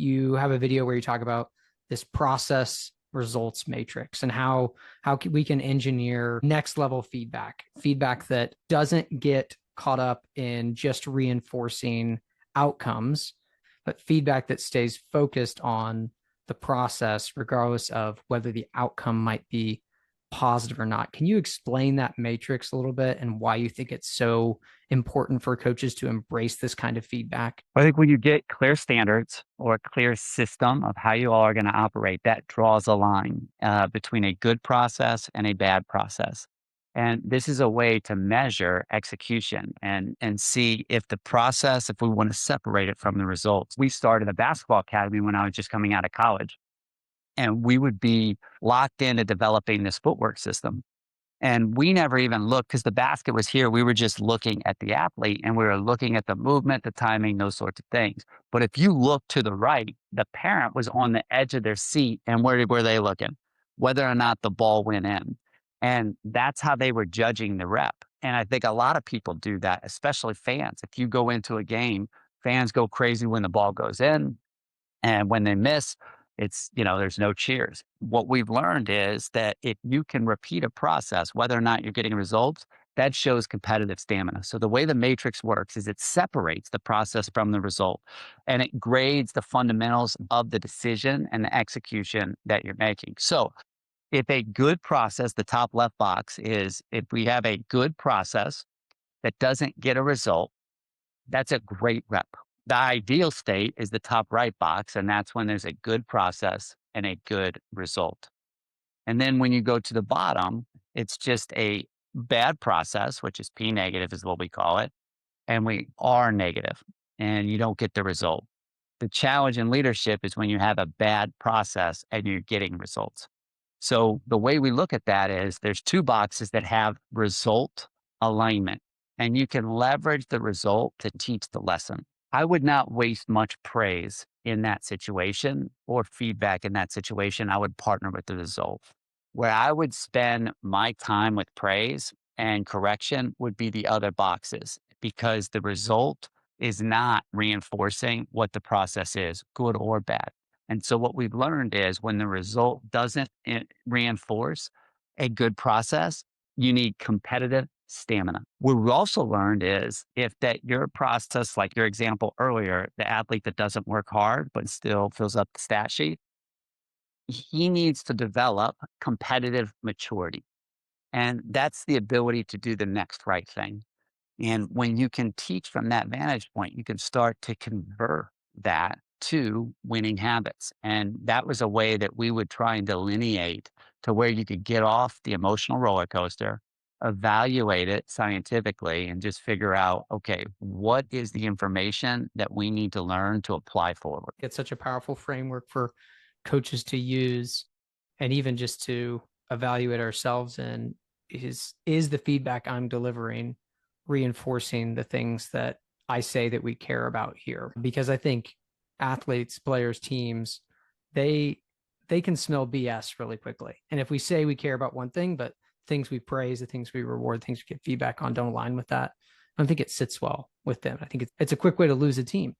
you have a video where you talk about this process results matrix and how we can engineer next level feedback that doesn't get caught up in just reinforcing outcomes, but feedback that stays focused on the process, regardless of whether the outcome might be positive or not. Can you explain that matrix a little bit and why you think it's so important for coaches to embrace this kind of feedback? I think when you get clear standards or a clear system of how you all are going to operate, that draws a line between a good process and a bad process. And this is a way to measure execution and see if the process, if we want to separate it from the results. We started a basketball academy when I was just coming out of college, and we would be locked into developing this footwork system. And we never even looked because the basket was here. We were just looking at the athlete and we were looking at the movement, the timing, those sorts of things. But if you look to the right, the parent was on the edge of their seat. And where were they looking? Whether or not the ball went in. And that's how they were judging the rep. And I think a lot of people do that, especially fans. If you go into a game, fans go crazy when the ball goes in. And when they miss, there's no cheers. What we've learned is that if you can repeat a process, whether or not you're getting results, that shows competitive stamina. So the way the matrix works is it separates the process from the result and it grades the fundamentals of the decision and the execution that you're making. So if a good process, the top left box is if we have a good process that doesn't get a result, that's a great rep. The ideal state is the top right box, and that's when there's a good process and a good result. And then when you go to the bottom, it's just a bad process, which is P negative is what we call it, and we are negative, and you don't get the result. The challenge in leadership is when you have a bad process and you're getting results. So the way we look at that is there's two boxes that have result alignment, and you can leverage the result to teach the lesson. I would not waste much praise in that situation or feedback in that situation. I would partner with the result. Where I would spend my time with praise and correction would be the other boxes because the result is not reinforcing what the process is, good or bad. And so what we've learned is when the result doesn't reinforce a good process, you need competitive stamina. What we also learned is if that your process, like your example earlier, the athlete that doesn't work hard but still fills up the stat sheet, he needs to develop competitive maturity. And that's the ability to do the next right thing. And when you can teach from that vantage point, you can start to convert that to winning habits. And that was a way that we would try and delineate to where you could get off the emotional roller coaster, evaluate it scientifically, and just figure out, okay, what is the information that we need to learn to apply forward? It's such a powerful framework for coaches to use and even just to evaluate ourselves and is the feedback I'm delivering reinforcing the things that I say that we care about here? Because I think athletes, players, teams, they they can smell BS really quickly. And if we say we care about one thing, but things we praise, the things we reward, things we get feedback on don't align with that, I don't think it sits well with them. I think it's a quick way to lose a team.